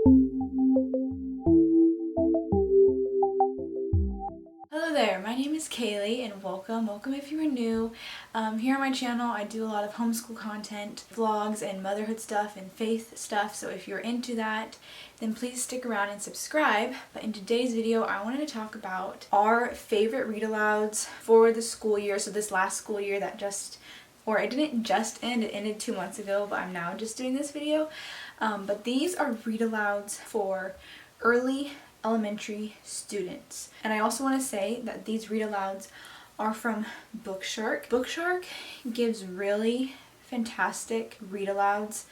Hello there, my name is Kaylee and welcome if you are new. Here on my channel I do a lot of homeschool content, vlogs and motherhood stuff and faith stuff, so if you're into that then please stick around and subscribe. But in today's video I wanted to talk about our favorite read alouds for the school year, so this last school year that it didn't just end, it ended 2 months ago, but I'm now just doing this video. But these are read alouds for early elementary students. And I also want to say that these read alouds are from Bookshark. Bookshark gives really fantastic read alouds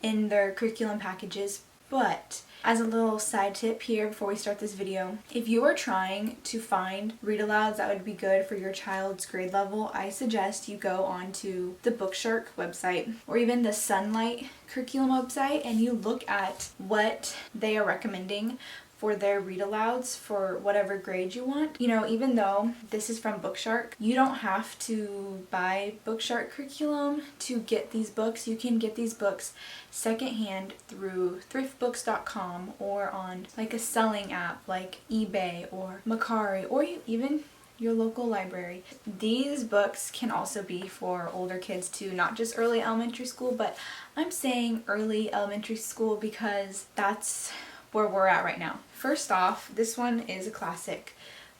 in their curriculum packages, but as a little side tip here before we start this video, if you are trying to find read alouds that would be good for your child's grade level, I suggest you go onto the Bookshark website or even the Sunlight curriculum website and you look at what they are recommending for their read alouds for whatever grade you want. You know, even though this is from Bookshark, you don't have to buy Bookshark curriculum to get these books. You can get these books secondhand through thriftbooks.com or on like a selling app like eBay or Mercari or even your local library. These books can also be for older kids too, not just early elementary school, but I'm saying early elementary school because that's where we're at right now. First off, this one is a classic,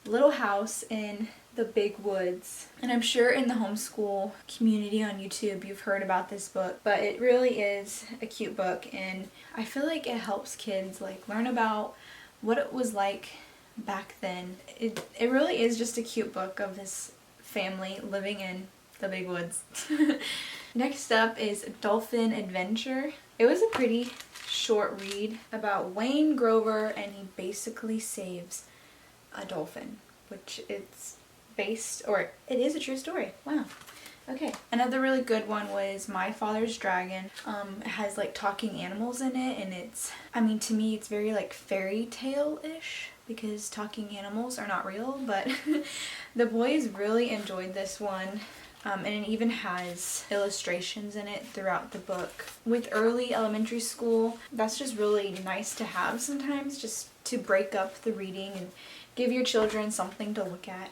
Little House in the Big Woods. And I'm sure in the homeschool community on YouTube you've heard about this book, but it really is a cute book and I feel like it helps kids like learn about what it was like back then. It really is just a cute book of this family living in the big woods. Next up is Dolphin Adventure. It was a pretty short read about Wayne Grover and he basically saves a dolphin, which it's based, or it is a true story. Wow. Okay. Another really good one was My Father's Dragon. It has like talking animals in it and to me it's very like fairy tale-ish because talking animals are not real, but the boys really enjoyed this one. And it even has illustrations in it throughout the book. With early elementary school, that's just really nice to have sometimes, just to break up the reading and give your children something to look at.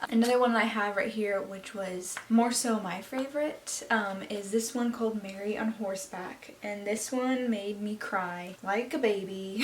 Another one I have right here, which was more so my favorite, is this one called Mary on Horseback. And this one made me cry like a baby.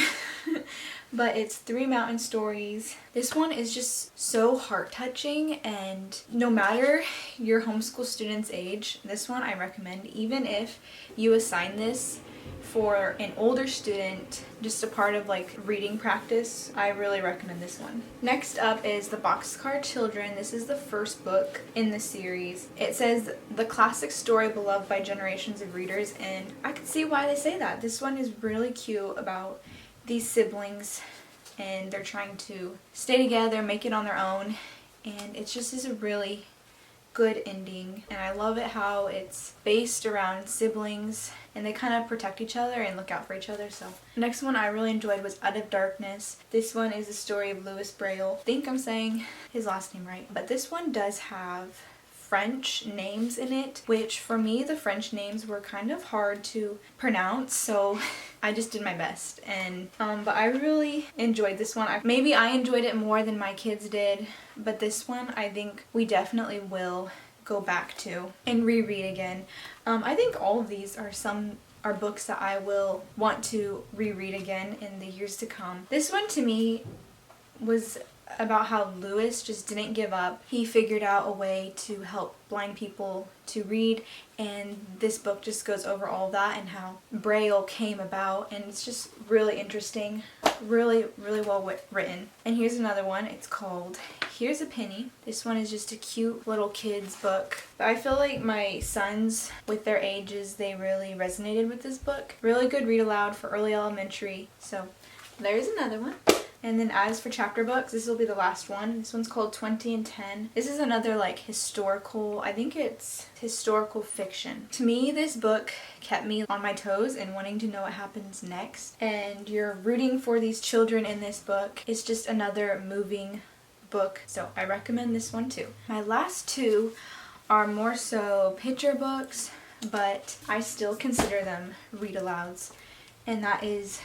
But it's 3 mountain stories. This one is just so heart-touching, and no matter your homeschool student's age, this one I recommend. Even if you assign this for an older student, just a part of like reading practice, I really recommend this one. Next up is the Boxcar Children. This is the first book in the series. It says the classic story beloved by generations of readers, and I can see why they say that. This one is really cute about these siblings and they're trying to stay together, make it on their own, and it just is a really good ending. And I love it how it's based around siblings and they kind of protect each other and look out for each other. So the next one I really enjoyed was Out of Darkness. This one is the story of Louis Braille. I think I'm saying his last name right, but this one does have French names in it, which for me the French names were kind of hard to pronounce, so I just did my best. And but I really enjoyed this one. Maybe I enjoyed it more than my kids did, but this one I think we definitely will go back to and reread again. I think all of these are books that I will want to reread again in the years to come. This one to me was about how Louis just didn't give up. He figured out a way to help blind people to read, and this book just goes over all of that and how Braille came about, and it's just really interesting, really well written. And here's another one. It's called Here's a Penny. This one is just a cute little kids book. But I feel like my sons, with their ages, they really resonated with this book. Really good read aloud for early elementary. So there's another one. And then as for chapter books, this will be the last one. This one's called 20 and 10. This is another like historical, I think it's historical fiction. To me, this book kept me on my toes and wanting to know what happens next. And you're rooting for these children in this book. It's just another moving book. So I recommend this one too. My last two are more so picture books, but I still consider them read alouds. And that is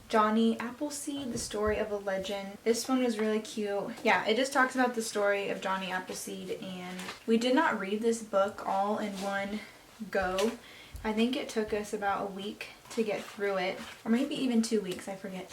Johnny Appleseed, The Story of a Legend. This one was really cute. Yeah, it just talks about the story of Johnny Appleseed, and we did not read this book all in one go. I think it took us about a week to get through it, or maybe even 2 weeks, I forget.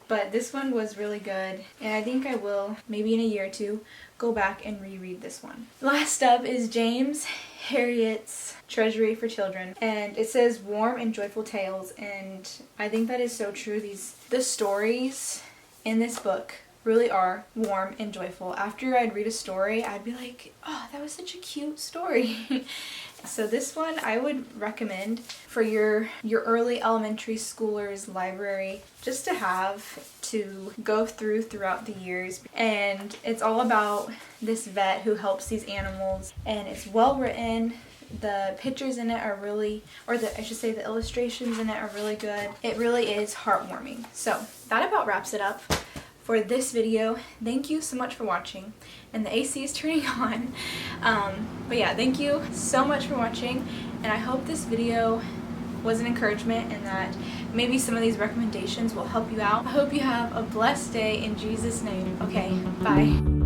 But this one was really good, and I think I will, maybe in a year or two, go back and reread this one. Last up is James Harriet's Treasury for Children, and it says warm and joyful tales, and I think that is so true. The stories in this book really are warm and joyful. After I'd read a story, I'd be like, oh, that was such a cute story. So this one I would recommend for your early elementary schoolers library, just to have to go throughout the years. And it's all about this vet who helps these animals, and it's well written. The pictures in it are really, I should say the illustrations in it are really good. It really is heartwarming. So that about wraps it up for this video. Thank you so much for watching, and the AC is turning on. But yeah, thank you so much for watching, and I hope this video was an encouragement and that maybe some of these recommendations will help you out. I hope you have a blessed day in Jesus' name. Okay, bye.